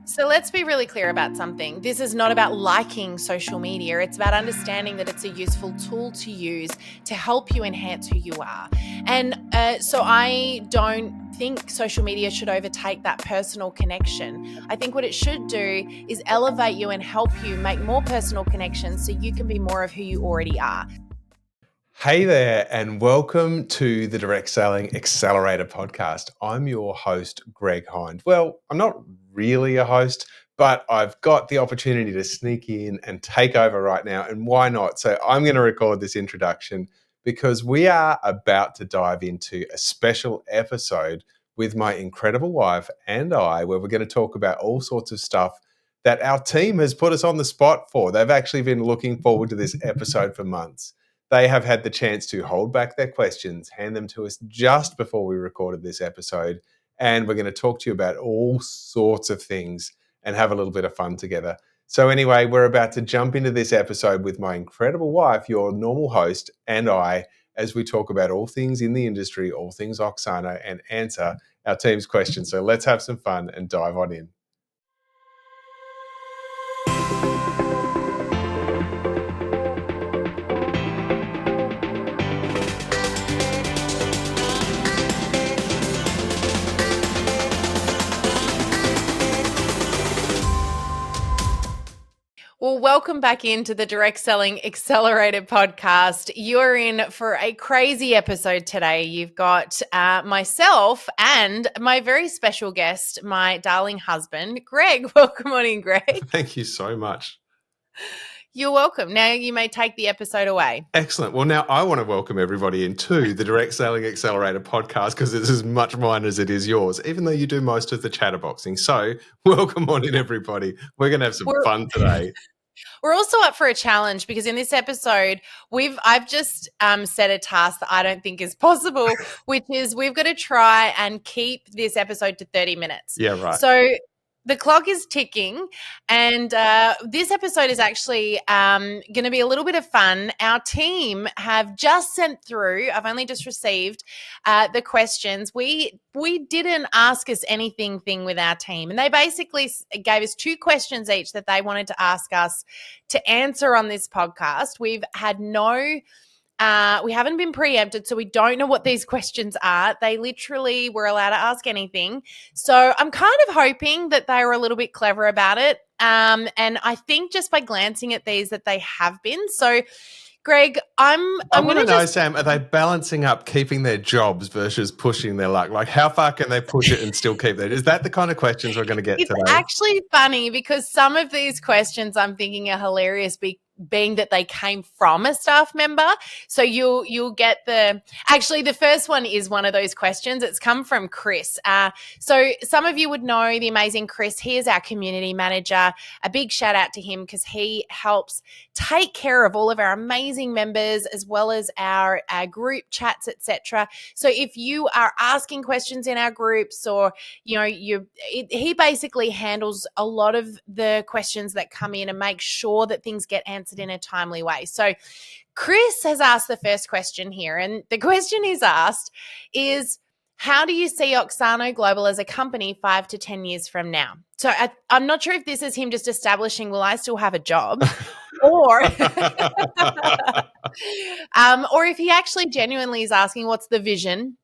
So let's be really clear about something. This is not about liking social media. It's about understanding that it's a useful tool to use to help you enhance who you are. And so I don't think social media should overtake that personal connection. I think what it should do is elevate you and help you make more personal connections so you can be more of who you already are. Hey there, and welcome to the Direct Selling Accelerator Podcast. I'm your host, Greg Hind. Well, I'm not really a host, but I've got the opportunity to sneak in and take over right now, and why not? So I'm going to record this introduction because we are about to dive into a special episode with my incredible wife and I, where we're going to talk about all sorts of stuff that our team has put us on the spot for. They've actually been looking forward to this episode for months. They have had the chance to hold back their questions, hand them to us just before we recorded this episode, and we're going to talk to you about all sorts of things and have a little bit of fun together. So anyway, we're about to jump into this episode with my incredible wife, your normal host, and I, as we talk about all things in the industry, all things Auxano, and answer our team's questions. So let's have some fun and dive on in. Well, welcome back into the Direct Selling Accelerator Podcast. You're in for a crazy episode today. You've got myself and my very special guest, my darling husband, Greg. Welcome on in, Greg. Thank you so much. You're welcome. Now you may take the episode away. Excellent. Well, now I want to welcome everybody into the Direct Selling Accelerator Podcast because it's as much mine as it is yours, even though you do most of the chatterboxing. So welcome on in, everybody. We're going to have some fun today. We're also up for a challenge because in this episode, I've just set a task that I don't think is possible, which is we've got to try and keep this episode to 30 minutes. Yeah, right. So the clock is ticking, and this episode is actually going to be a little bit of fun. Our team have just sent through, I've only just received the questions. We didn't ask us anything thing with our team, and they basically gave us 2 questions each that they wanted to ask us to answer on this podcast. We've had we haven't been preempted, so we don't know what these questions are. They literally were allowed to ask anything. So I'm kind of hoping that they were a little bit clever about it. And I think just by glancing at these that they have been. So, Greg, I want to know, Sam, are they balancing up keeping their jobs versus pushing their luck? Like, how far can they push it and still keep that? Is that the kind of questions we're going to get today? It's actually funny because some of these questions I'm thinking are hilarious being that they came from a staff member. So you'll get the first one is one of those questions. It's come from Chris. So some of you would know the amazing Chris. He is our community manager. A big shout out to him because he helps take care of all of our amazing members as well as our group chats, etc. So if you are asking questions in our groups or, he basically handles a lot of the questions that come in and makes sure that things get answered in a timely way. So Chris has asked the first question here, and the question he's asked is, how do you see Auxano Global as a company 5 to 10 years from now? So I'm not sure if this is him just establishing, will I still have a job? or if he actually genuinely is asking what's the vision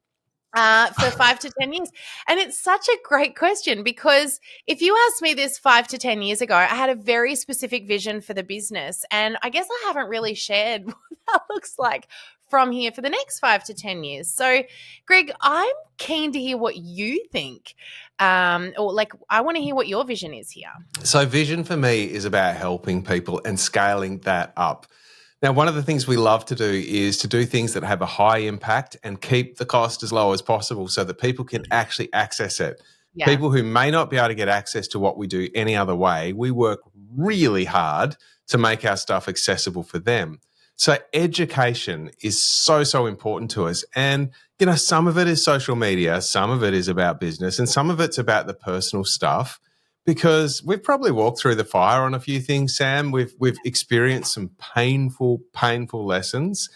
for 5 to 10 years. And it's such a great question because if you asked me this 5 to 10 years ago, I had a very specific vision for the business. And I guess I haven't really shared what that looks like from here for the next 5 to 10 years. So, Greg, I'm keen to hear what you think. I want to hear what your vision is here. So vision for me is about helping people and scaling that up. Now, one of the things we love to do is to do things that have a high impact and keep the cost as low as possible so that people can actually access it. Yeah. People who may not be able to get access to what we do any other way, we work really hard to make our stuff accessible for them. So education is so important to us. And, some of it is social media, some of it is about business, and some of it's about the personal stuff. Because we've probably walked through the fire on a few things, Sam. We've experienced some painful lessons.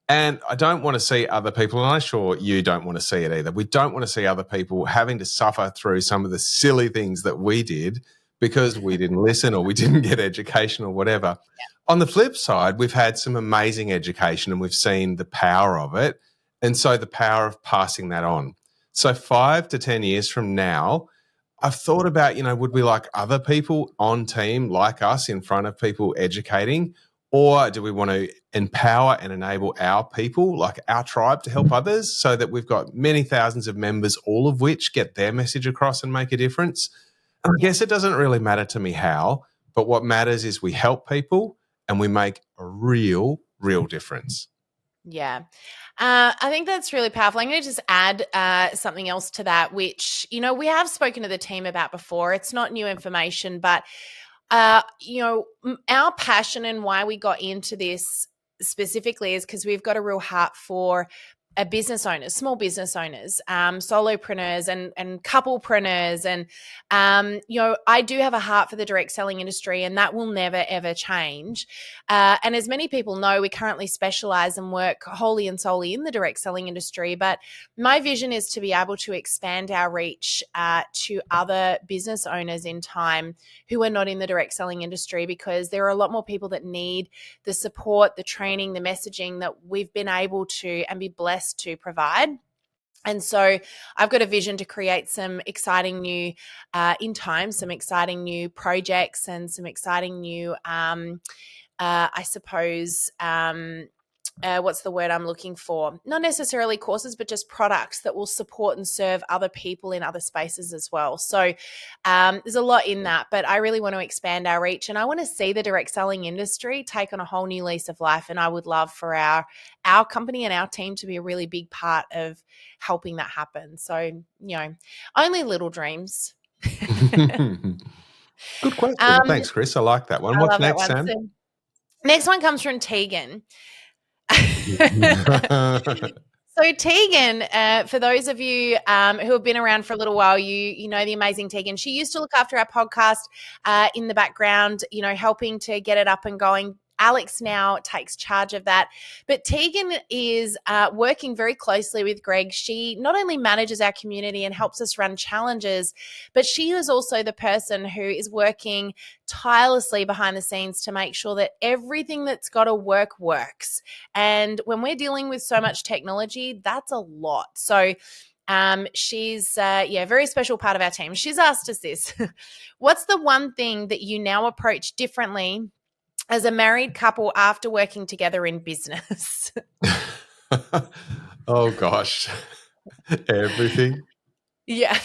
And I don't want to see other people, and I'm sure you don't want to see it either. We don't want to see other people having to suffer through some of the silly things that we did because we didn't listen or we didn't get education or whatever. On the flip side, we've had some amazing education and we've seen the power of it. And so the power of passing that on. So 5 to 10 years from now, I've thought about, would we like other people on team like us in front of people educating? Or do we want to empower and enable our people, like our tribe, to help others so that we've got many thousands of members, all of which get their message across and make a difference? And I guess it doesn't really matter to me how, but what matters is we help people and we make a real difference. Yeah. I think that's really powerful. I'm going to just add something else to that, which, we have spoken to the team about before. It's not new information, but, our passion and why we got into this specifically is because we've got a real heart for business owners, small business owners, solopreneurs and couplepreneurs. And, I do have a heart for the direct selling industry, and that will never, ever change. And as many people know, we currently specialize and work wholly and solely in the direct selling industry. But my vision is to be able to expand our reach to other business owners in time who are not in the direct selling industry, because there are a lot more people that need the support, the training, the messaging that we've been able to and be blessed to provide. And so I've got a vision to create some exciting new, some exciting new projects and some exciting new, what's the word I'm looking for? Not necessarily courses, but just products that will support and serve other people in other spaces as well. So there's a lot in that, but I really want to expand our reach, and I want to see the direct selling industry take on a whole new lease of life. And I would love for our company and our team to be a really big part of helping that happen. So, only little dreams. Good question. Thanks, Chris. I like that one. I What's love next, that one. Sam? So, next one comes from Teagan. So Teagan, for those of you who have been around for a little while, you know the amazing Teagan. She used to look after our podcast in the background, helping to get it up and going. Alex now takes charge of that. But Teagan is working very closely with Greg. She not only manages our community and helps us run challenges, but she is also the person who is working tirelessly behind the scenes to make sure that everything that's got to work works. And when we're dealing with so much technology, that's a lot. So she's a very special part of our team. She's asked us this. What's the one thing that you now approach differently as a married couple after working together in business? Oh gosh, everything. Yeah.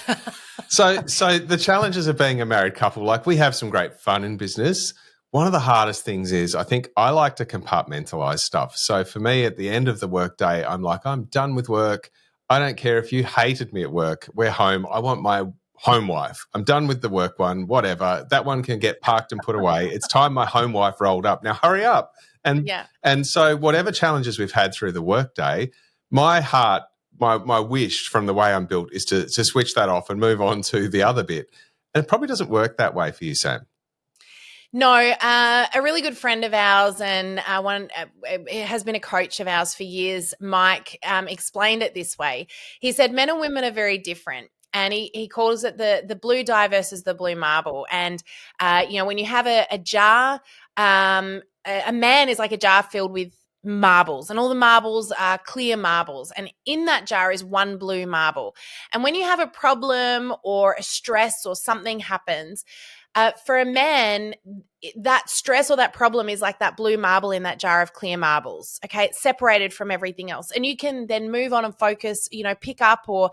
So the challenges of being a married couple, like we have some great fun in business. One of the hardest things is I think I like to compartmentalize stuff. So for me, at the end of the workday, I'm like, I'm done with work. I don't care if you hated me at work. We're home. I want my home wife. I'm done with the work one, whatever. That one can get parked and put away. It's time my home wife rolled up. Now hurry up. And so whatever challenges we've had through the workday, my heart, my wish from the way I'm built is to switch that off and move on to the other bit. And it probably doesn't work that way for you, Sam. No, a really good friend of ours and one has been a coach of ours for years, Mike, explained it this way. He said men and women are very different. And he calls it the blue die versus the blue marble. And, when you have a jar, a man is like a jar filled with marbles, and all the marbles are clear marbles. And in that jar is one blue marble. And when you have a problem or a stress or something happens, for a man, that stress or that problem is like that blue marble in that jar of clear marbles. Okay. It's separated from everything else. And you can then move on and focus, pick up or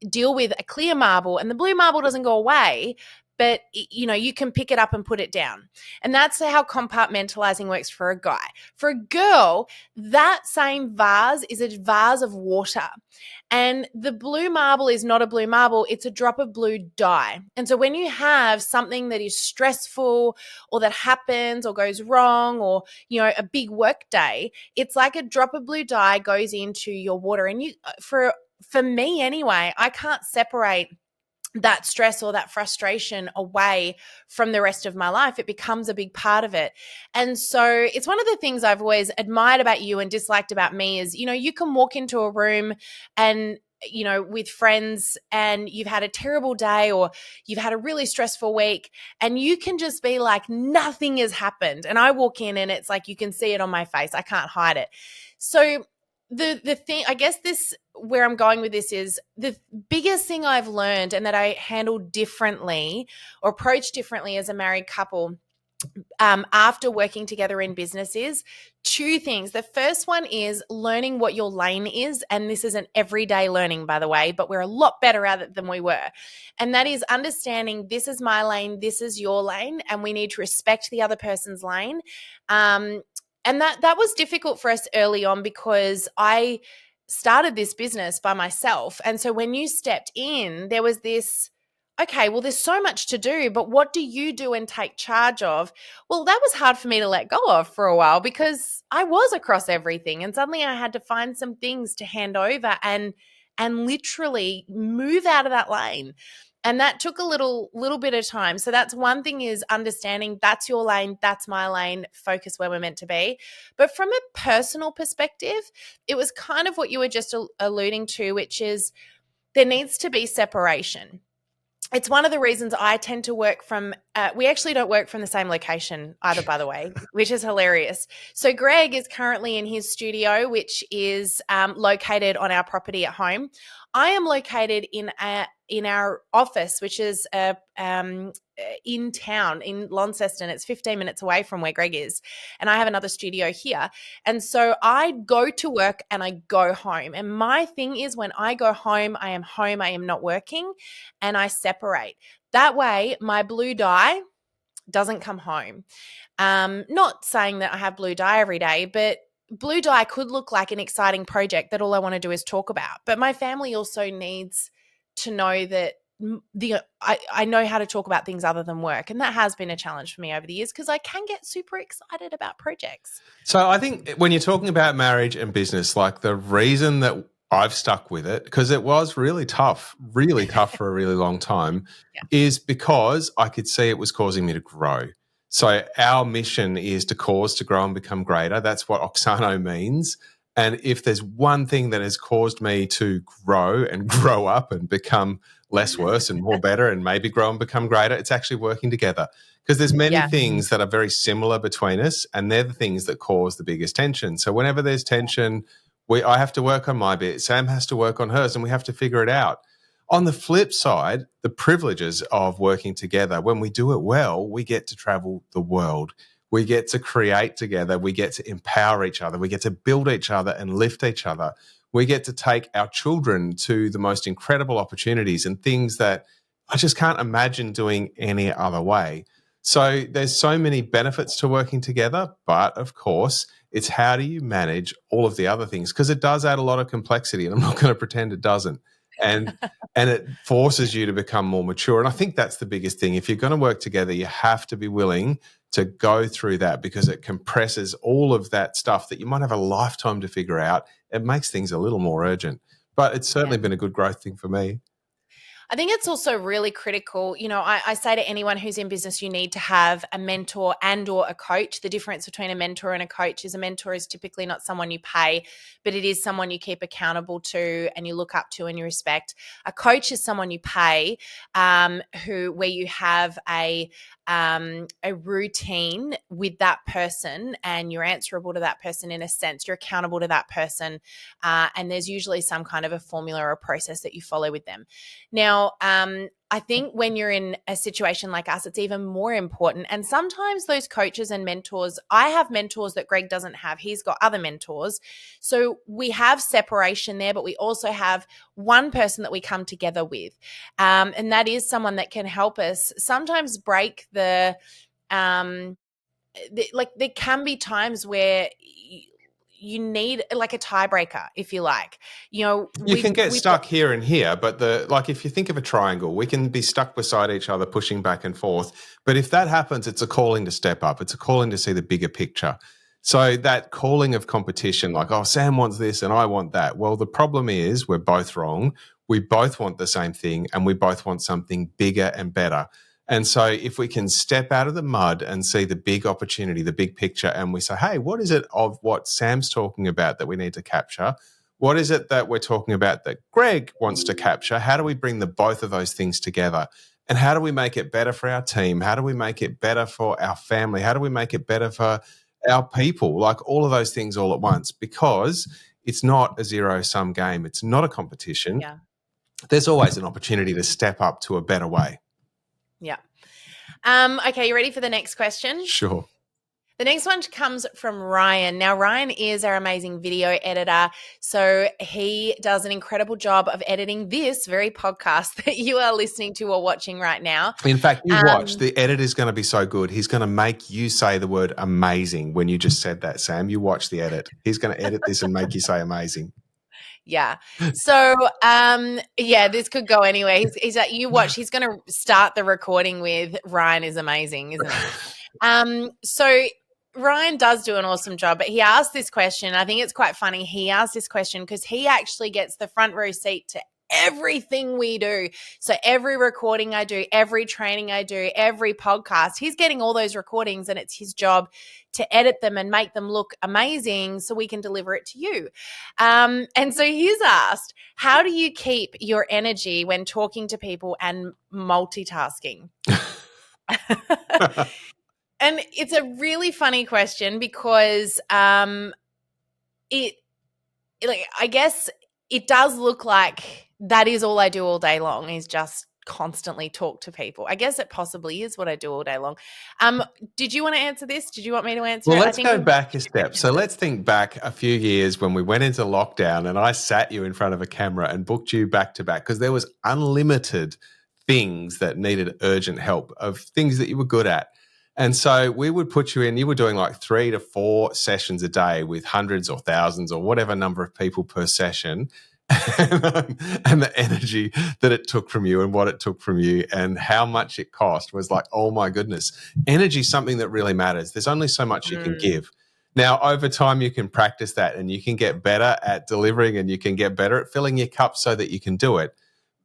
deal with a clear marble, and the blue marble doesn't go away, but you can pick it up and put it down. And that's how compartmentalizing works for a guy. For a girl, that same vase is a vase of water, and the blue marble is not a blue marble, it's a drop of blue dye. And so when you have something that is stressful or that happens or goes wrong, or a big work day, it's like a drop of blue dye goes into your water. And for me anyway, I can't separate that stress or that frustration away from the rest of my life. It becomes a big part of it. And so it's one of the things I've always admired about you and disliked about me is, you can walk into a room and with friends, and you've had a terrible day or you've had a really stressful week, and you can just be like, nothing has happened. And I walk in and it's like, you can see it on my face. I can't hide it. So the thing, I guess where I'm going with this is the biggest thing I've learned and that I handle differently or approach differently as a married couple after working together in business is two things. The first one is learning what your lane is. And this is an everyday learning, by the way, but we're a lot better at it than we were. And that is understanding this is my lane, this is your lane, and we need to respect the other person's lane. And that was difficult for us early on because I started this business by myself. And so when you stepped in, there was this, okay, well, there's so much to do, but what do you do and take charge of? Well, that was hard for me to let go of for a while because I was across everything, and suddenly I had to find some things to hand over and literally move out of that lane. And that took a little bit of time. So that's one thing, is understanding that's your lane, that's my lane, focus where we're meant to be. But from a personal perspective, it was kind of what you were just alluding to, which is there needs to be separation. It's one of the reasons I tend to work from, we actually don't work from the same location either, by the way, which is hilarious. So Greg is currently in his studio, which is located on our property at home. I am located in our office, which is in town in Launceston. It's 15 minutes away from where Greg is. And I have another studio here. And so I go to work and I go home. And my thing is, when I go home, I am not working, and I separate. That way, my blue dye doesn't come home. Not saying that I have blue dye every day, but blue dye could look like an exciting project that all I want to do is talk about. But my family also needs to know that I know how to talk about things other than work. And that has been a challenge for me over the years because I can get super excited about projects. So I think when you're talking about marriage and business, like the reason that I've stuck with it, because it was really tough for a really long time, is because I could see it was causing me to grow. So our mission is to cause, to grow and become greater. That's what Auxano means. And if there's one thing that has caused me to grow and grow up and become less worse and more better and maybe grow and become greater, it's actually working together. Because there's many things that are very similar between us, and they're the things that cause the biggest tension. So whenever there's tension, I have to work on my bit, Sam has to work on hers, and we have to figure it out. On the flip side, the privileges of working together, when we do it well, we get to travel the world. We get to create together. We get to empower each other. We get to build each other and lift each other. We get to take our children to the most incredible opportunities and things that I just can't imagine doing any other way. So there's so many benefits to working together, but of course, it's how do you manage all of the other things? Because it does add a lot of complexity, and I'm not going to pretend it doesn't. And it forces you to become more mature. And I think that's the biggest thing. If you're going to work together, you have to be willing to go through that, because it compresses all of that stuff that you might have a lifetime to figure out. It makes things a little more urgent. But it's certainly been a good growth thing for me. I think it's also really critical. I say to anyone who's in business, you need to have a mentor and or a coach. The difference between a mentor and a coach is a mentor is typically not someone you pay, but it is someone you keep accountable to and you look up to and you respect. A coach is someone you pay, where you have a routine with that person and you're answerable to that person in a sense. You're accountable to that person, and there's usually some kind of a formula or a process that you follow with them. Now, I think when you're in a situation like us, it's even more important. And sometimes those coaches and mentors, I have mentors that Greg doesn't have. He's got other mentors. So we have separation there, but we also have one person that we come together with. And that is someone that can help us sometimes break there can be times where you need like a tiebreaker, if you like. You can get stuck here and here, but if you think of a triangle, we can be stuck beside each other, pushing back and forth. But if that happens, it's a calling to step up. It's a calling to see the bigger picture. So that calling of competition, like, oh, Sam wants this and I want that. Well, the problem is we're both wrong. We both want the same thing and we both want something bigger and better. And so if we can step out of the mud and see the big opportunity, the big picture, and we say, hey, what is it of what Sam's talking about that we need to capture? What is it that we're talking about that Greg wants to capture? How do we bring both of those things together? And how do we make it better for our team? How do we make it better for our family? How do we make it better for our people? Like all of those things all at once, because it's not a zero-sum game. It's not a competition. Yeah. There's always an opportunity to step up to a better way. Yeah. Okay, you ready for the next question? Sure. The next one comes from Ryan. Now, Ryan is our amazing video editor. So he does an incredible job of editing this very podcast that you are listening to or watching right now. In fact, you watch. The edit is going to be so good. He's going to make you say the word amazing when you just said that, Sam. You watch the edit. He's going to edit this and make you say amazing. Yeah. So, this could go anywhere. He's like, you watch. He's going to start the recording with Ryan is amazing, isn't he? So Ryan does do an awesome job, but he asked this question. I think it's quite funny. He asked this question because he actually gets the front row seat to everything we do. So every recording I do, every training I do, every podcast, he's getting all those recordings, and it's his job to edit them and make them look amazing so we can deliver it to you. And so he's asked, how do you keep your energy when talking to people and multitasking? And it's a really funny question because I guess it does look like that is all I do all day long, is just constantly talk to people. I guess it possibly is what I do all day long. Did you want to answer this? Did you want me to answer it? Well, let's go back a step. So let's think back a few years when we went into lockdown and I sat you in front of a camera and booked you back to back because there was unlimited things that needed urgent help, of things that you were good at. And so we would put you in, you were doing like 3 to 4 sessions a day with hundreds or thousands or whatever number of people per session. And the energy that it took from you and what it took from you and how much it cost was like, oh my goodness. Energy is something that really matters. There's only so much you can give. Now, over time, you can practice that and you can get better at delivering and you can get better at filling your cup so that you can do it.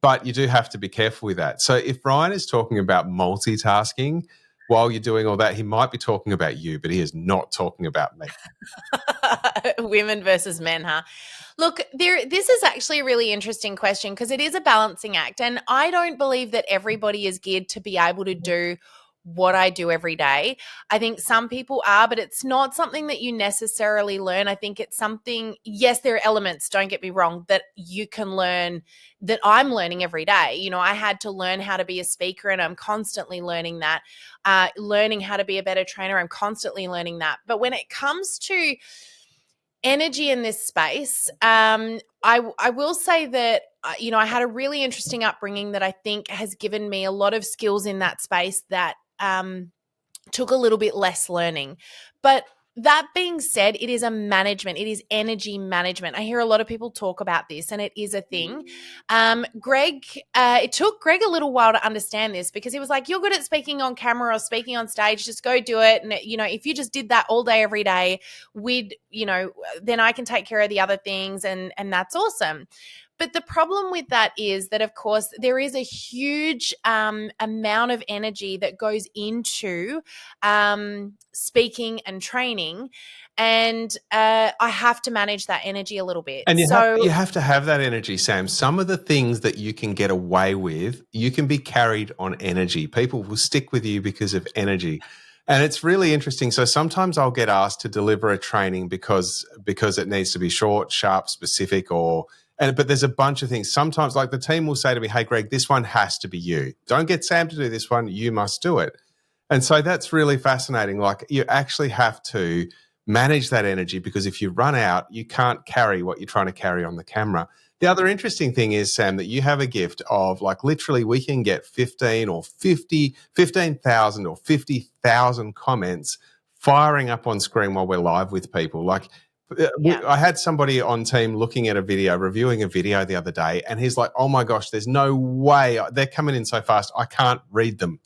But you do have to be careful with that. So if Ryan is talking about multitasking while you're doing all that, he might be talking about you, but he is not talking about me. Women versus men, huh? Look, this is actually a really interesting question because it is a balancing act. And I don't believe that everybody is geared to be able to do what I do every day. I think some people are, but it's not something that you necessarily learn. I think it's something, yes, there are elements, don't get me wrong, that you can learn, that I'm learning every day. You know, I had to learn how to be a speaker and I'm constantly learning that. Learning how to be a better trainer, I'm constantly learning that. But when it comes to energy in this space, I will say that, I had a really interesting upbringing that I think has given me a lot of skills in that space that took a little bit less learning. But that being said, it is it is energy management. I hear a lot of people talk about this and it is a thing. Greg, it took Greg a little while to understand this because he was like, you're good at speaking on camera or speaking on stage, just go do it. And, if you just did that all day, every day, then I can take care of the other things and that's awesome. But the problem with that is that, of course, there is a huge amount of energy that goes into speaking and training, and I have to manage that energy a little bit. And you have to have that energy, Sam. Some of the things that you can get away with, you can be carried on energy. People will stick with you because of energy. And it's really interesting. So sometimes I'll get asked to deliver a training because it needs to be short, sharp, specific, but there's a bunch of things. Sometimes, like the team will say to me, hey, Greg, this one has to be you. Don't get Sam to do this one. You must do it. And so that's really fascinating. Like you actually have to manage that energy because if you run out, you can't carry what you're trying to carry on the camera. The other interesting thing is, Sam, that you have a gift of like literally we can get 15,000 or 50,000 comments firing up on screen while we're live with people. Like, I had somebody on team looking at reviewing a video the other day, and he's like, oh my gosh, there's no way, they're coming in so fast, I can't read them.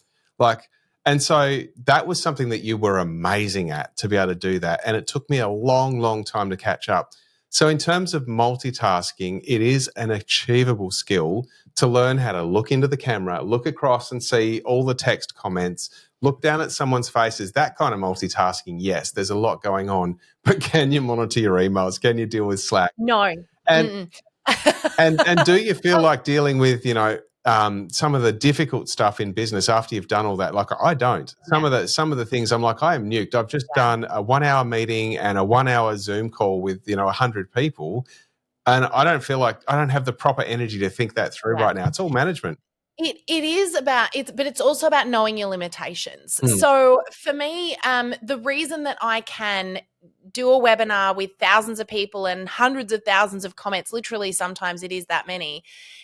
And so that was something that you were amazing at, to be able to do that. And it took me a long, long time to catch up. So in terms of multitasking, it is an achievable skill to learn how to look into the camera, look across and see all the text comments, look down at someone's faces, that kind of multitasking. Yes, there's a lot going on, but can you monitor your emails? Can you deal with Slack? No. And Mm-mm. and do you feel Oh, like dealing with, some of the difficult stuff in business after you've done all that? Like I don't. yeah, Some of the things I'm like, I am nuked. I've just yeah, done a 1 hour meeting and a 1 hour Zoom call with 100 people, and I don't feel like I don't have the proper energy to think that through yeah. right now. It's all management. It is about it's, but it's also about knowing your limitations. Mm. So for me, the reason that I can do a webinar with thousands of people and hundreds of thousands of comments, literally sometimes it is that many,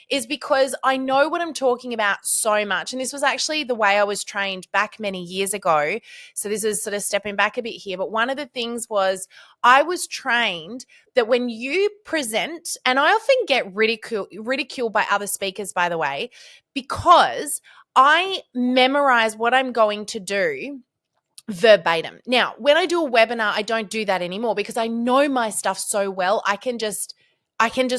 is because I know what I'm talking about so much. And this was actually the way I was trained back many years ago. So this is sort of stepping back a bit here. But one of the things was I was trained that when you present, and I often get ridiculed by other speakers, by the way, because I memorize what I'm going to do verbatim. Now, when I do a webinar, I don't do that anymore because I know my stuff so well. I can just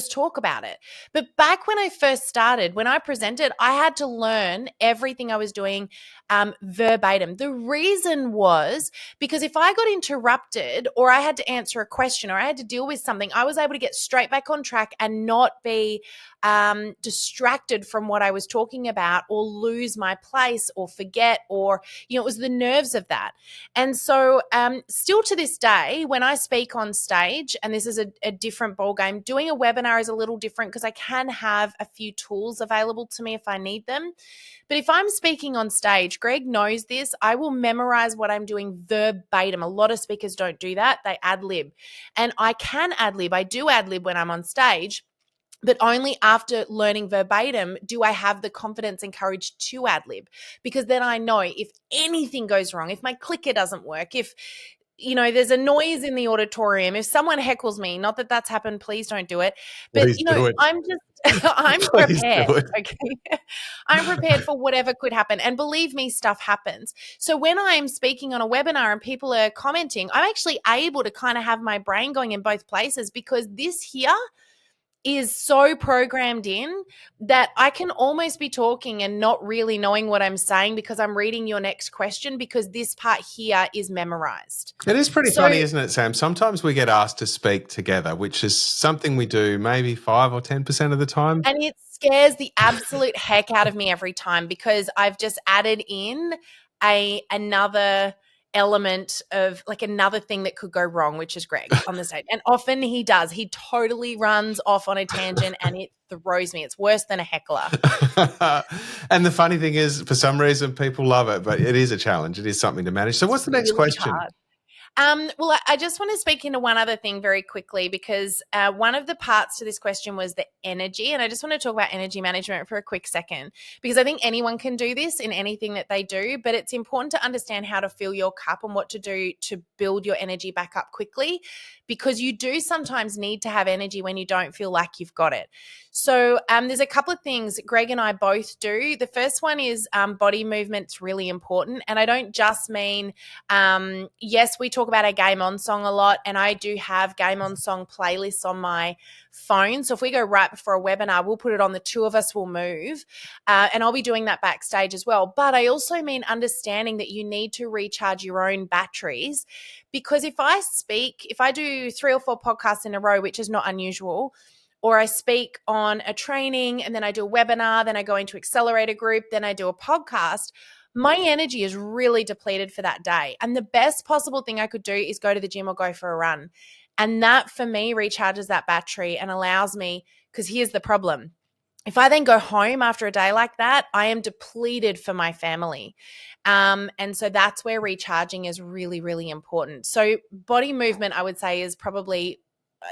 talk about it. But back when I first started, when I presented, I had to learn everything I was doing verbatim. The reason was because if I got interrupted or I had to answer a question or I had to deal with something, I was able to get straight back on track and not be distracted from what I was talking about or lose my place or forget, or, it was the nerves of that. And so, still to this day, when I speak on stage, and this is a different ballgame, doing a webinar is a little different because I can have a few tools available to me if I need them. But if I'm speaking on stage, Greg knows this, I will memorize what I'm doing verbatim. A lot of speakers don't do that, they ad lib. And I can ad lib, I do ad lib when I'm on stage. But only after learning verbatim do I have the confidence and courage to ad lib, because then I know if anything goes wrong, if my clicker doesn't work, if there's a noise in the auditorium, if someone heckles me, not that that's happened, please don't do it. But Please do it. I'm just I'm Please prepared. do it. Okay. I'm prepared for whatever could happen. And believe me, stuff happens. So when I'm speaking on a webinar and people are commenting, I'm actually able to kind of have my brain going in both places, because this here is so programmed in that I can almost be talking and not really knowing what I'm saying because I'm reading your next question, because this part here is memorized. It is pretty So, funny, isn't it, Sam? Sometimes we get asked to speak together, which is something we do maybe 5 or 10% of the time. and it scares the absolute heck out of me every time, because I've just added in another element of, like, another thing that could go wrong, which is Greg on the stage. And often he does. He totally runs off on a tangent and it throws me. It's worse than a heckler. And the funny thing is, for some reason, people love it, but it is a challenge. It is something to manage. So, what's the next Really question? hard. Well, I just want to speak into one other thing very quickly, because one of the parts to this question was the energy. And I just want to talk about energy management for a quick second, because I think anyone can do this in anything that they do, but it's important to understand how to fill your cup and what to do to build your energy back up quickly, because you do sometimes need to have energy when you don't feel like you've got it. So there's a couple of things Greg and I both do. The first one is body movement's really important. And I don't just mean, yes, we talk about our Game On song a lot, and I do have Game On song playlists on my phone. So if we go right before a webinar, we'll put it on, the two of us will move, and I'll be doing that backstage as well. But I also mean understanding that you need to recharge your own batteries, because if I do 3 or 4 podcasts in a row, which is not unusual, or I speak on a training and then I do a webinar, then I go into accelerator group, then I do a podcast, my energy is really depleted for that day. And the best possible thing I could do is go to the gym or go for a run. And that for me recharges that battery and allows me, because here's the problem. If I then go home after a day like that, I am depleted for my family. And so that's where recharging is really, really important. So body movement, I would say, is probably,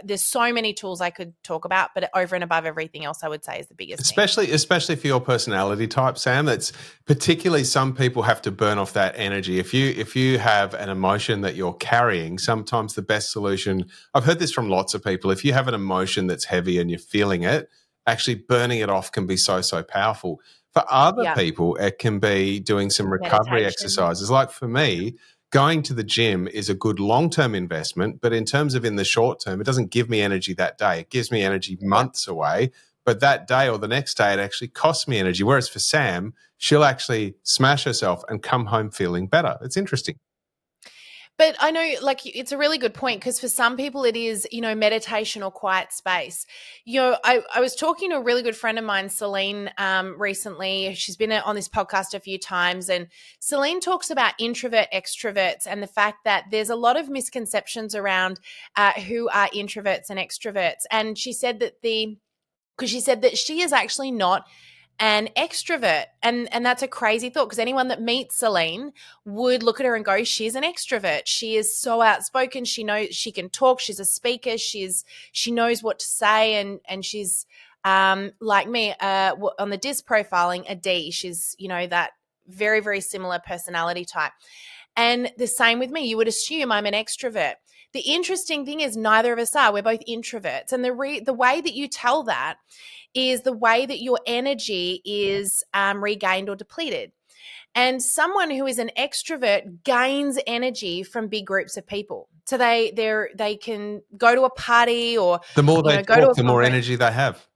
there's so many tools I could talk about, but over and above everything else, I would say is the biggest thing. Especially for your personality type, Sam. That's particularly, some people have to burn off that energy. If you have an emotion that you're carrying, sometimes the best solution, I've heard this from lots of people, if you have an emotion that's heavy and you're feeling it, actually burning it off can be so powerful. For other Yeah. people, it can be doing some recovery Meditation. exercises. Like for me, going to the gym is a good long-term investment, but in terms of in the short term, it doesn't give me energy that day. It gives me energy months away, but that day or the next day, it actually costs me energy. Whereas for Sam, she'll actually smash herself and come home feeling better. It's interesting. But I know, like, it's a really good point because for some people it is, meditation or quiet space. I was talking to a really good friend of mine, Celine, recently. She's been on this podcast a few times, and Celine talks about introvert extroverts and the fact that there's a lot of misconceptions around who are introverts and extroverts. And she said that because she said that she is actually not an extrovert. And that's a crazy thought because anyone that meets Celine would look at her and go, she's an extrovert. She is so outspoken. She knows she can talk. She's a speaker. She knows what to say. And she's like me on the DISC profiling, a D. She's, that very, very similar personality type. And the same with me. You would assume I'm an extrovert. The interesting thing is neither of us are. We're both introverts. And the way that you tell that is the way that your energy is regained or depleted. And someone who is an extrovert gains energy from big groups of people. So they can go to a party or The more they go to talk, a the more conference. energy they have.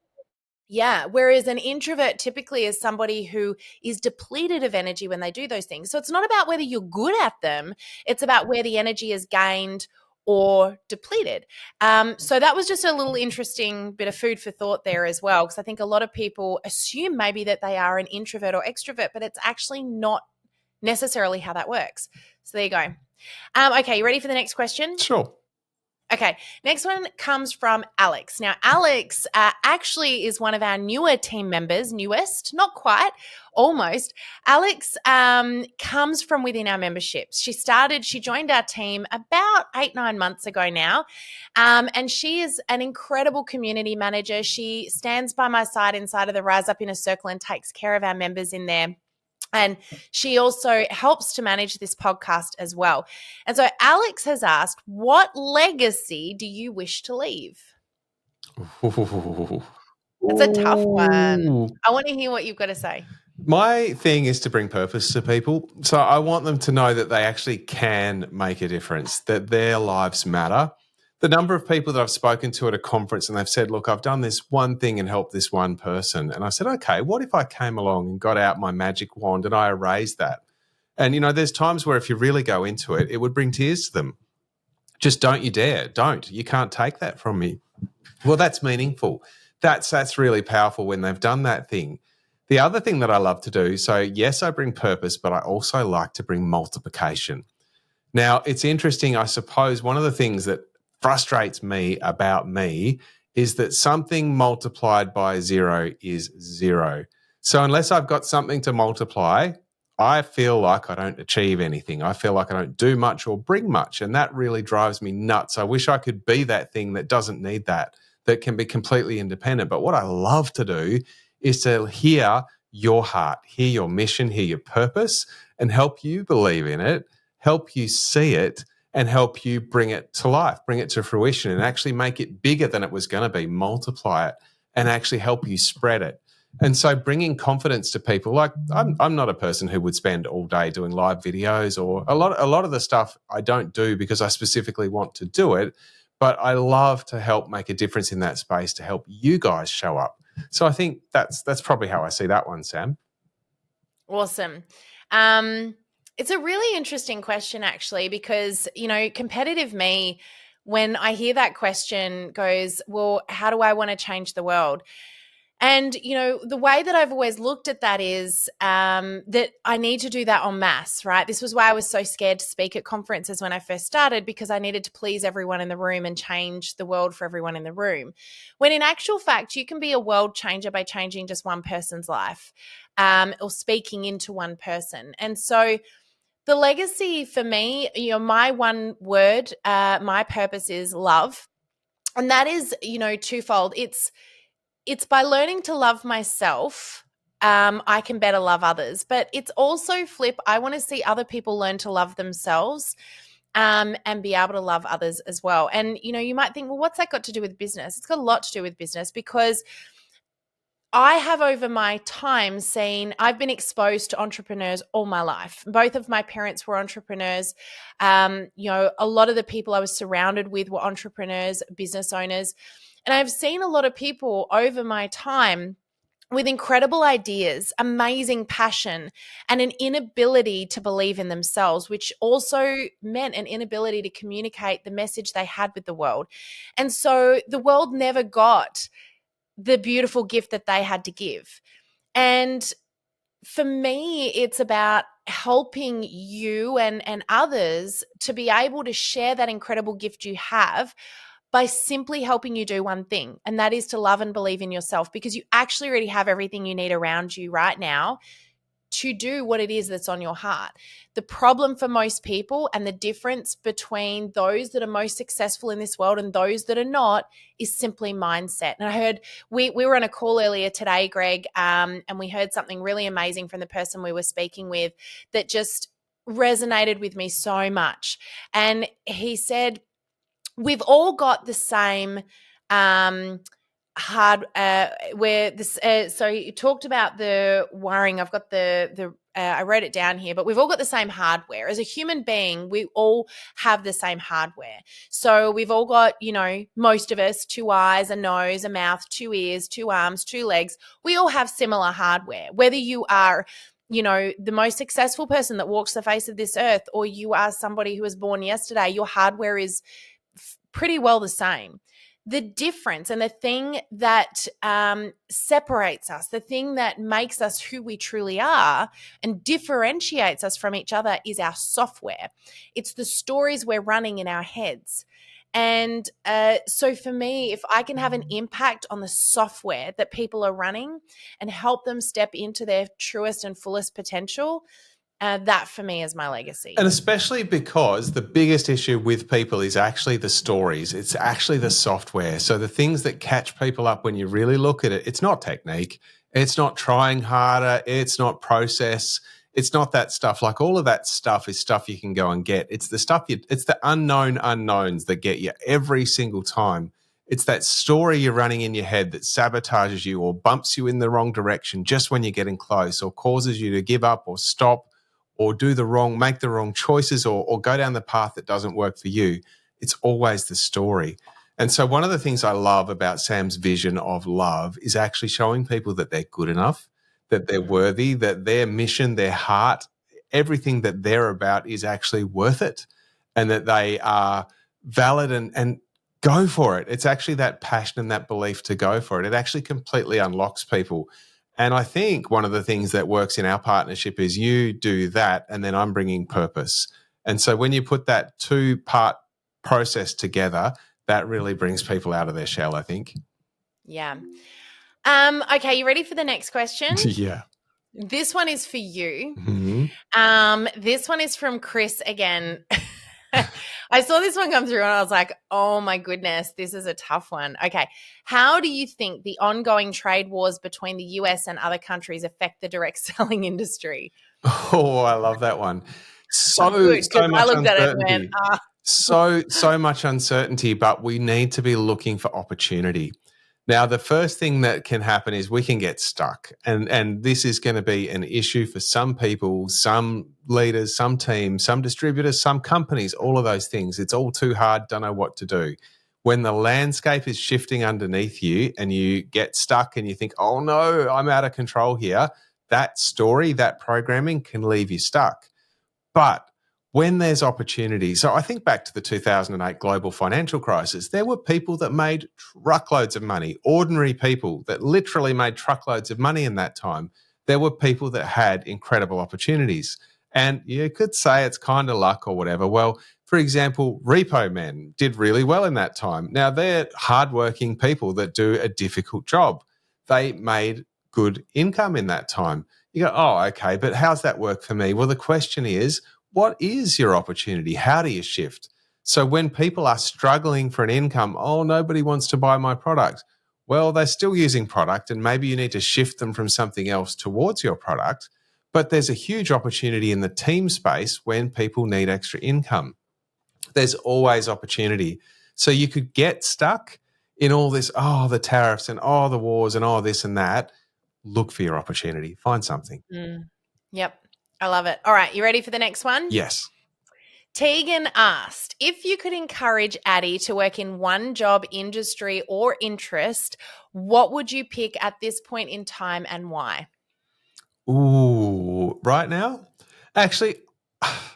Yeah. Whereas an introvert typically is somebody who is depleted of energy when they do those things. So it's not about whether you're good at them, it's about where the energy is gained or depleted. So that was just a little interesting bit of food for thought there as well, because I think a lot of people assume maybe that they are an introvert or extrovert, but it's actually not necessarily how that works. So there you go. Okay, you ready for the next question? Sure. Okay, next one comes from Alex. Now, Alex actually is one of our newer team members, newest, not quite, almost. Alex comes from within our memberships. She joined our team about 8-9 months ago now, and she is an incredible community manager. She stands by my side inside of the Rise Up in a Circle and takes care of our members in there. And she also helps to manage this podcast as well. And so Alex has asked, what legacy do you wish to leave? It's a tough one. I want to hear what you've got to say. My thing is to bring purpose to people. So I want them to know that they actually can make a difference, that their lives matter. The number of people that I've spoken to at a conference and they've said, look, I've done this one thing and helped this one person. And I said, okay, what if I came along and got out my magic wand and I erased that? And, there's times where if you really go into it, it would bring tears to them. Just don't you dare. Don't. You can't take that from me. Well, that's meaningful. That's really powerful when they've done that thing. The other thing that I love to do, so yes, I bring purpose, but I also like to bring multiplication. Now, it's interesting, I suppose one of the things that frustrates me about me is that something multiplied by 0 is 0. So unless I've got something to multiply, I feel like I don't achieve anything. I feel like I don't do much or bring much, and that really drives me nuts. I wish I could be that thing that doesn't need that can be completely independent. But what I love to do is to hear your heart, hear your mission, hear your purpose, and help you believe in it, help you see it, and help you bring it to life, bring it to fruition, and actually make it bigger than it was going to be, multiply it, and actually help you spread it. And so bringing confidence to people, like I'm not a person who would spend all day doing live videos, or a lot of the stuff I don't do because I specifically want to do it, but I love to help make a difference in that space to help you guys show up. So I think that's probably how I see that one, Sam. Awesome. It's a really interesting question, actually, because, competitive me, when I hear that question, goes, well, how do I want to change the world? And, the way that I've always looked at that is that I need to do that en masse, right? This was why I was so scared to speak at conferences when I first started, because I needed to please everyone in the room and change the world for everyone in the room. When in actual fact, you can be a world changer by changing just one person's life or speaking into one person. And so the legacy for me, my one word, my purpose is love. And that is, twofold. It's by learning to love myself, I can better love others. But it's also flip. I want to see other people learn to love themselves and be able to love others as well. And, you might think, well, what's that got to do with business? It's got a lot to do with business, because I have over my time I've been exposed to entrepreneurs all my life. Both of my parents were entrepreneurs. A lot of the people I was surrounded with were entrepreneurs, business owners. And I've seen a lot of people over my time with incredible ideas, amazing passion, and an inability to believe in themselves, which also meant an inability to communicate the message they had with the world. And so the world never got the beautiful gift that they had to give. And for me, it's about helping you and others to be able to share that incredible gift you have by simply helping you do one thing, and that is to love and believe in yourself, because you actually already have everything you need around you right now to do what it is that's on your heart. The problem for most people, and the difference between those that are most successful in this world and those that are not, is simply mindset. And I heard we were on a call earlier today, Greg, and we heard something really amazing from the person we were speaking with that just resonated with me so much. And he said, we've all got the same hard where this so you talked about the wiring. I've got the I wrote it down here, but we've all got the same hardware. As a human being, we all have the same hardware. So we've all got, most of us, 2 eyes, a nose, a mouth, 2 ears, 2 arms, 2 legs. We all have similar hardware. Whether you are the most successful person that walks the face of this earth, or you are somebody who was born yesterday, your hardware is pretty well the same. The difference and the thing that separates us, the thing that makes us who we truly are and differentiates us from each other, is our software. It's the stories we're running in our heads. And so for me, if I can have an impact on the software that people are running and help them step into their truest and fullest potential, that for me is my legacy. And especially because the biggest issue with people is actually the stories. It's actually the software. So the things that catch people up when you really look at it, it's not technique. It's not trying harder. It's not process. It's not that stuff. Like, all of that stuff is stuff you can go and get. It's the stuff it's the unknown unknowns that get you every single time. It's that story you're running in your head that sabotages you or bumps you in the wrong direction just when you're getting close, or causes you to give up or stop, or make the wrong choices, or go down the path that doesn't work for you. It's always the story. And so one of the things I love about Sam's vision of love is actually showing people that they're good enough, that they're worthy, that their mission, their heart, everything that they're about is actually worth it, and that they are valid, and go for it. It's actually that passion and that belief to go for it. It actually completely unlocks people. And I think one of the things that works in our partnership is you do that, and then I'm bringing purpose. And so when you put that 2-part process together, that really brings people out of their shell, I think. Yeah. Okay, you ready for the next question? Yeah. This one is for you. Mm-hmm. This one is from Chris again. I saw this one come through and I was like, oh my goodness, this is a tough one. Okay. How do you think the ongoing trade wars between the US and other countries affect the direct selling industry? Oh, I love that one. So Good, because I much looked at it and went, uncertainty. So much uncertainty, but we need to be looking for opportunity. Now, the first thing that can happen is we can get stuck. And this is going to be an issue for some people, some leaders, some teams, some distributors, some companies, all of those things. It's all too hard, don't know what to do. When the landscape is shifting underneath you and you get stuck and you think, oh no, I'm out of control here, that story, that programming can leave you stuck. But when there's opportunity, so I think back to the 2008 global financial crisis, there were people that made truckloads of money, ordinary people that literally made truckloads of money in that time. There were people that had incredible opportunities. And you could say it's kind of luck or whatever. Well, for example, repo men did really well in that time. Now, they're hardworking people that do a difficult job. They made good income in that time. You go, oh, okay, but how's that work for me? Well, the question is, what is your opportunity? How do you shift? So when people are struggling for an income, oh, nobody wants to buy my product. Well, they're still using product, and maybe you need to shift them from something else towards your product. But there's a huge opportunity in the team space when people need extra income. There's always opportunity. So you could get stuck in all this, oh, the tariffs and oh, the wars and oh, this and that. Look for your opportunity. Find something. Yep. I love it. All right. You ready for the next one? Yes. Teagan asked, if you could encourage Addy to work in one job, industry, or interest, what would you pick at this point in time and why? Ooh, right now? Actually,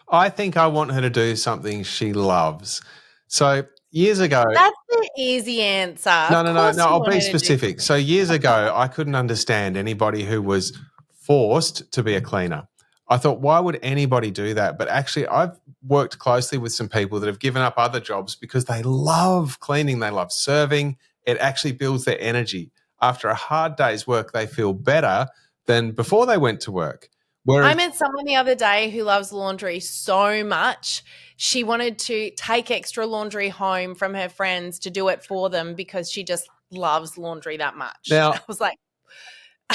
I think I want her to do something she loves. So years ago, That's the easy answer. Of course no, you I'll want be her to do specific. So years ago, I couldn't understand anybody who was forced to be a cleaner. I thought, why would anybody do that? But actually, I've worked closely with some people that have given up other jobs because they love cleaning, they love serving. It actually builds their energy. After a hard day's work, they feel better than before they went to work. I Whereas met someone the other day who loves laundry so much. She wanted to take extra laundry home from her friends to do it for them because she just loves laundry that much. now, I was like,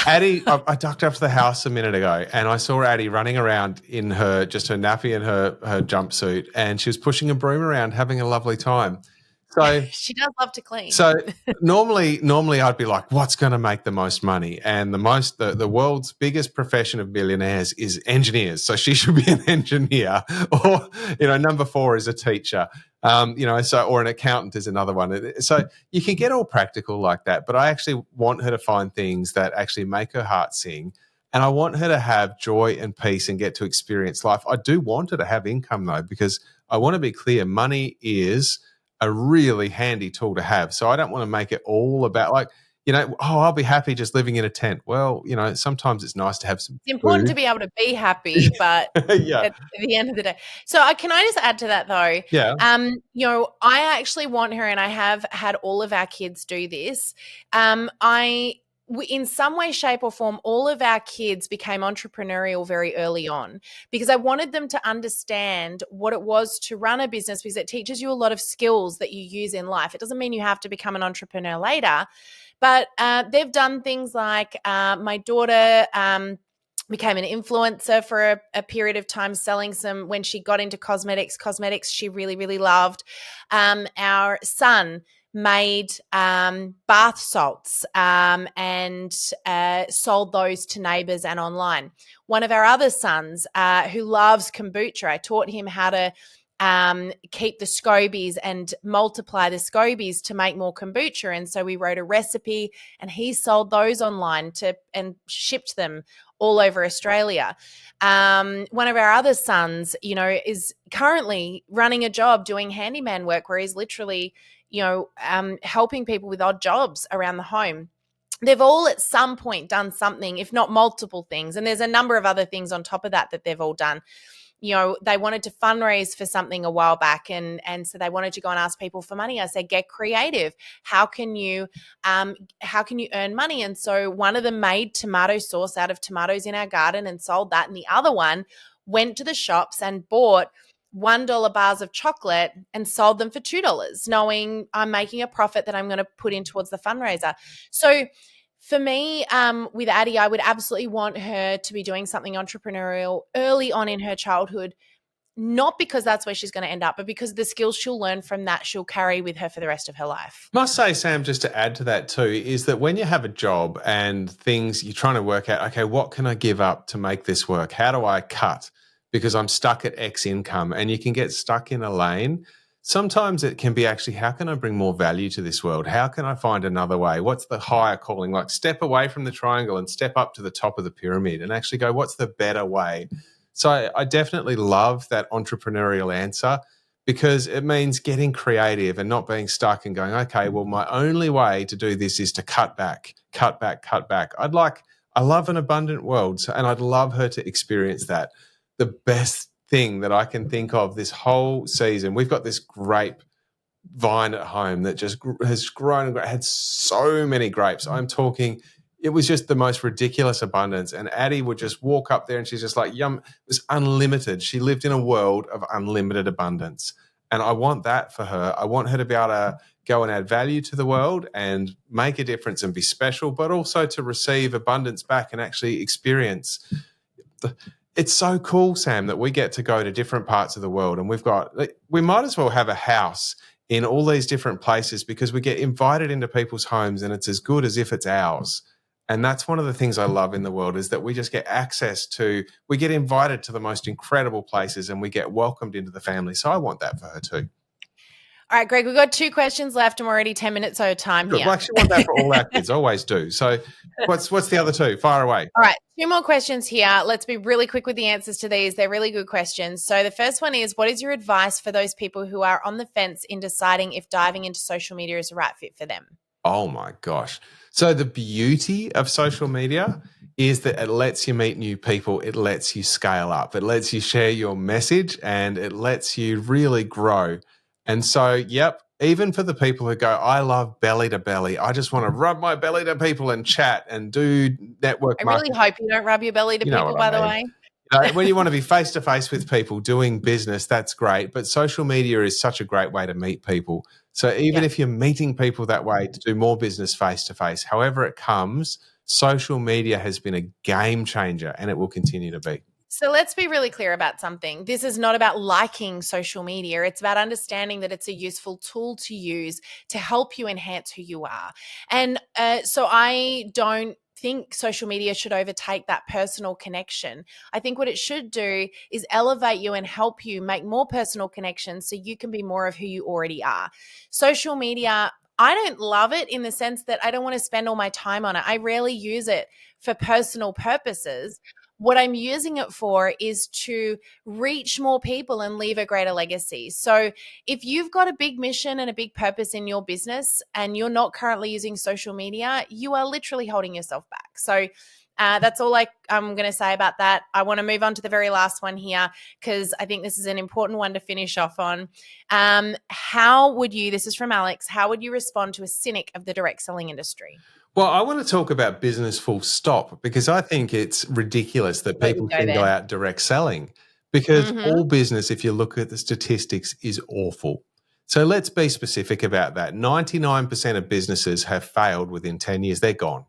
Addy, I ducked up to the house a minute ago and I saw Addy running around in her nappy and her jumpsuit, and she was pushing a broom around having a lovely time. So she does love to clean. so normally I'd be like, what's going to make the most money? And the world's biggest profession of millionaires is engineers. So she should be an engineer, or number 4 is a teacher. Or an accountant is another one. So you can get all practical like that, but I actually want her to find things that actually make her heart sing. And I want her to have joy and peace and get to experience life. I do want her to have income though, because I want to be clear, money is a really handy tool to have. So I don't want to make it all about I'll be happy just living in a tent. Well, sometimes it's nice to have some It's important food. to be able to be happy, but yeah. at the end of the day. So can I just add to that though? Yeah. I actually want her, and I have had all of our kids do this. In some way, shape, or form, all of our kids became entrepreneurial very early on because I wanted them to understand what it was to run a business, because it teaches you a lot of skills that you use in life. It doesn't mean you have to become an entrepreneur later, but they've done things like my daughter became an influencer for a period of time, selling some, when she got into cosmetics she really, really loved. Our son made bath salts and sold those to neighbors and online. One of our other sons who loves kombucha, I taught him how to keep the scobies and multiply the scobies to make more kombucha. And so we wrote a recipe and he sold those online and shipped them all over Australia. One of our other sons, is currently running a job doing handyman work where he's literally, helping people with odd jobs around the home. They've all at some point done something, if not multiple things. And there's a number of other things on top of that they've all done. They wanted to fundraise for something a while back, and so they wanted to go and ask people for money. I said, get creative. How can you earn money? And so one of them made tomato sauce out of tomatoes in our garden and sold that. And the other one went to the shops and bought $1 bars of chocolate and sold them for $2, knowing I'm making a profit that I'm going to put in towards the fundraiser. So for me, with Addy, I would absolutely want her to be doing something entrepreneurial early on in her childhood, not because that's where she's going to end up, but because the skills she'll learn from that she'll carry with her for the rest of her life. Must say, Sam, just to add to that too, is that when you have a job and things, you're trying to work out, okay, what can I give up to make this work? How do I cut? Because I'm stuck at X income, and you can get stuck in a lane. Sometimes it can be actually, how can I bring more value to this world? How can I find another way? What's the higher calling? Like step away from the triangle and step up to the top of the pyramid and actually go, what's the better way? So I definitely love that entrepreneurial answer, because it means getting creative and not being stuck and going, okay, well, my only way to do this is to cut back. I love an abundant world, and I'd love her to experience that. The best thing that I can think of this whole season, we've got this grape vine at home that just has grown and had so many grapes. I'm talking, it was just the most ridiculous abundance. And Addy would just walk up there and she's just like, yum, it was unlimited. She lived in a world of unlimited abundance. And I want that for her. I want her to be able to go and add value to the world and make a difference and be special, but also to receive abundance back and actually experience it's so cool, Sam, that we get to go to different parts of the world, and we might as well have a house in all these different places because we get invited into people's homes and it's as good as if it's ours. And that's one of the things I love in the world, is that we just get access to, we get invited to the most incredible places and we get welcomed into the family. So I want that for her too. All right, Greg, we've got 2 questions left and we're already 10 minutes over time Good. here. Well, I actually want that for all our kids. Always do. So what's the other 2? Fire away. All right, 2 more questions here. Let's be really quick with the answers to these. They're really good questions. So the first one is, what is your advice for those people who are on the fence in deciding if diving into social media is the right fit for them? Oh my gosh. So the beauty of social media is that it lets you meet new people. It lets you scale up. It lets you share your message and it lets you really grow. And so, yep, even for the people who go, I love belly to belly. I just want to rub my belly to people and chat and do network I marketing. really hope you don't rub your belly to You know people, what I by the mean. way. When you want to be face to face with people doing business, that's great. But social media is such a great way to meet people. So even if you're meeting people that way to do more business face to face, however it comes, social media has been a game changer and it will continue to be. So let's be really clear about something. This is not about liking social media. It's about understanding that it's a useful tool to use to help you enhance who you are. And so I don't think social media should overtake that personal connection. I think what it should do is elevate you and help you make more personal connections so you can be more of who you already are. Social media, I don't love it in the sense that I don't want to spend all my time on it. I rarely use it for personal purposes. What I'm using it for is to reach more people and leave a greater legacy. So if you've got a big mission and a big purpose in your business and you're not currently using social media, you are literally holding yourself back. So that's all I'm going to say about that. I want to move on to the very last one here because I think this is an important one to finish off on. This is from Alex, how would you respond to a cynic of the direct selling industry? Well, I want to talk about business full stop because I think it's ridiculous that people single out direct selling because all business, if you look at the statistics, is awful. So let's be specific about that. 99% of businesses have failed within 10 years. They're gone.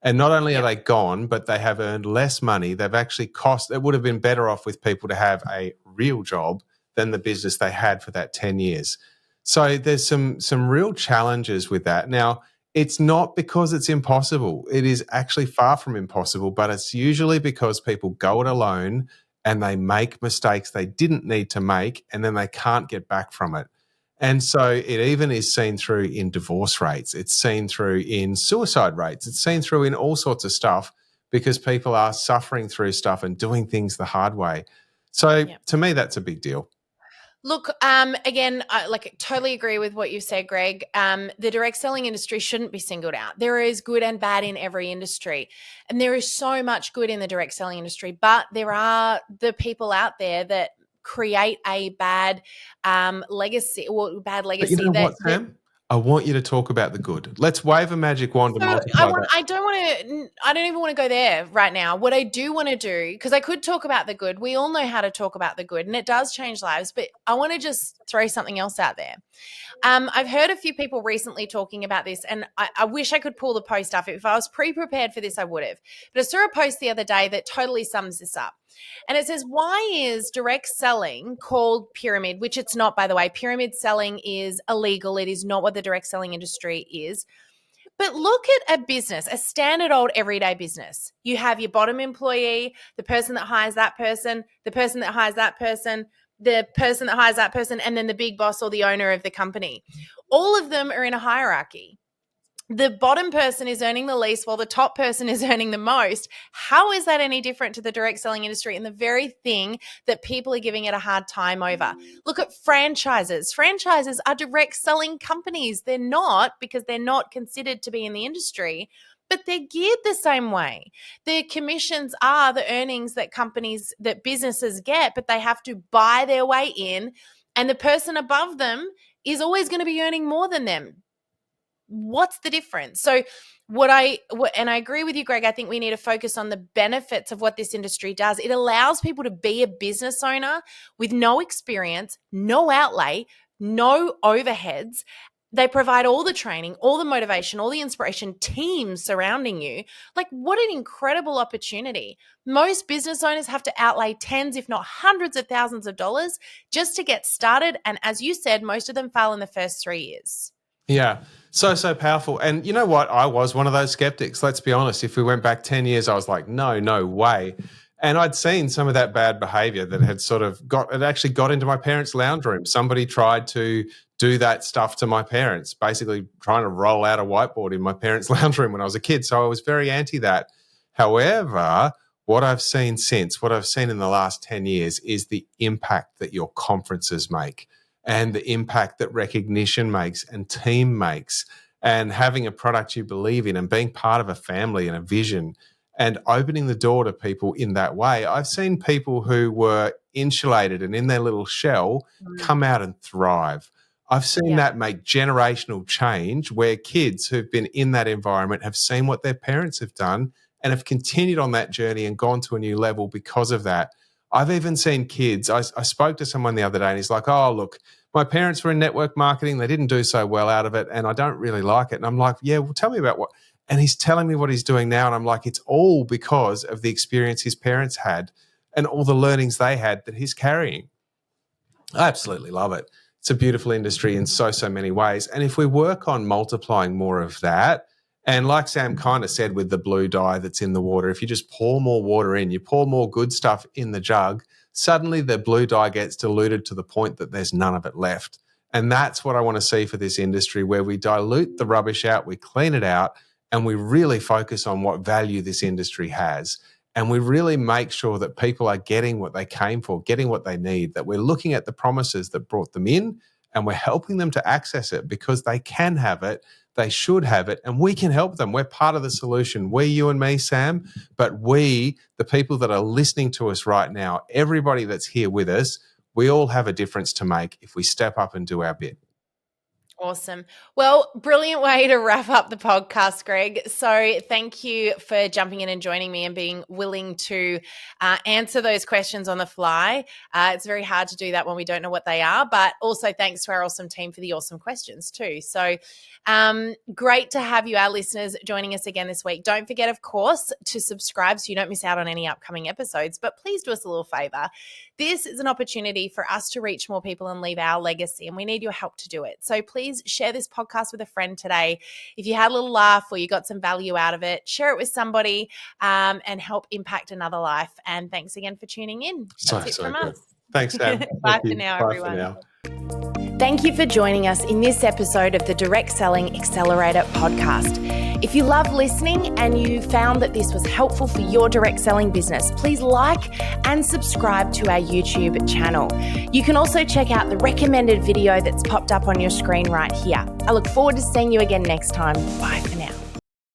And not only are they gone, but they have earned less money. They've actually it would have been better off with people to have a real job than the business they had for that 10 years. So there's some real challenges with that. Now, it's not because it's impossible. It is actually far from impossible, but it's usually because people go it alone and they make mistakes they didn't need to make, and then they can't get back from it. And so it even is seen through in divorce rates. It's seen through in suicide rates. It's seen through in all sorts of stuff because people are suffering through stuff and doing things the hard way. So to me, that's a big deal. Look, again, I totally agree with what you said, Greg. The direct selling industry shouldn't be singled out. There is good and bad in every industry, and there is so much good in the direct selling industry, but there are the people out there that create a bad legacy. But you know what, Sam? I want you to talk about the good. Let's wave a magic wand and multiply that. I don't even want to go there right now. What I do want to do, because I could talk about the good. We all know how to talk about the good, and it does change lives. But I want to just throw something else out there. I've heard a few people recently talking about this, and I wish I could pull the post up. If I was pre-prepared for this, I would have. But I saw a post the other day that totally sums this up. And it says, why is direct selling called pyramid, which it's not, by the way. Pyramid selling is illegal. It is not what the direct selling industry is. But look at a business, a standard old everyday business. You have your bottom employee, the person that hires that person, the person that hires that person, the person that hires that person, and then the big boss or the owner of the company. All of them are in a hierarchy. The bottom person is earning the least while the top person is earning the most. How is that any different to the direct selling industry and the very thing that people are giving it a hard time over? Look at franchises. Franchises are direct selling companies. They're not, because they're not considered to be in the industry, but they're geared the same way. Their commissions are the earnings that businesses get, but they have to buy their way in, and the person above them is always going to be earning more than them. What's the difference? So I agree with you, Greg. I think we need to focus on the benefits of what this industry does. It allows people to be a business owner with no experience, no outlay, no overheads. They provide all the training, all the motivation, all the inspiration, teams surrounding you. Like, what an incredible opportunity. Most business owners have to outlay tens, if not hundreds of thousands of dollars just to get started. And as you said, most of them fail in the first 3 years. Yeah. So powerful. And you know what? I was one of those skeptics. Let's be honest. If we went back 10 years, I was like, no way. And I'd seen some of that bad behavior that had actually got into my parents' lounge room. Somebody tried to do that stuff to my parents, basically trying to roll out a whiteboard in my parents' lounge room when I was a kid. So I was very anti that. However, what I've seen in the last 10 years is the impact that your conferences make, and the impact that recognition makes and team makes, and having a product you believe in and being part of a family and a vision and opening the door to people in that way. I've seen people who were insulated and in their little shell come out and thrive. I've seen that make generational change, where kids who've been in that environment have seen what their parents have done and have continued on that journey and gone to a new level because of that. I've even seen kids. I spoke to someone the other day and he's like, oh, look, my parents were in network marketing. They didn't do so well out of it and I don't really like it. And I'm like, yeah, well, tell me about what. And he's telling me what he's doing now. And I'm like, it's all because of the experience his parents had and all the learnings they had that he's carrying. I absolutely love it. It's a beautiful industry in so many ways. And if we work on multiplying more of that, and like Sam kind of said with the blue dye that's in the water, if you just pour more water in, you pour more good stuff in the jug, suddenly the blue dye gets diluted to the point that there's none of it left. And that's what I want to see for this industry, where we dilute the rubbish out, we clean it out, and we really focus on what value this industry has. And we really make sure that people are getting what they came for, getting what they need, that we're looking at the promises that brought them in and we're helping them to access it because they can have it. They should have it, and we can help them. We're part of the solution. We, you and me, Sam, but we, the people that are listening to us right now, everybody that's here with us, we all have a difference to make if we step up and do our bit. Awesome. Well, brilliant way to wrap up the podcast, Greg. So thank you for jumping in and joining me and being willing to answer those questions on the fly. It's very hard to do that when we don't know what they are, but also thanks to our awesome team for the awesome questions too. So great to have you, our listeners, joining us again this week. Don't forget, of course, to subscribe so you don't miss out on any upcoming episodes, but please do us a little favor. This is an opportunity for us to reach more people and leave our legacy, and we need your help to do it. So please share this podcast with a friend today. If you had a little laugh or you got some value out of it, share it with somebody and help impact another life. And thanks again for tuning in. That's it from good. us. Thanks, Sam. Bye for now, everyone. For now. Thank you for joining us in this episode of the Direct Selling Accelerator Podcast. If you love listening and you found that this was helpful for your direct selling business, please like and subscribe to our YouTube channel. You can also check out the recommended video that's popped up on your screen right here. I look forward to seeing you again next time. Bye for now.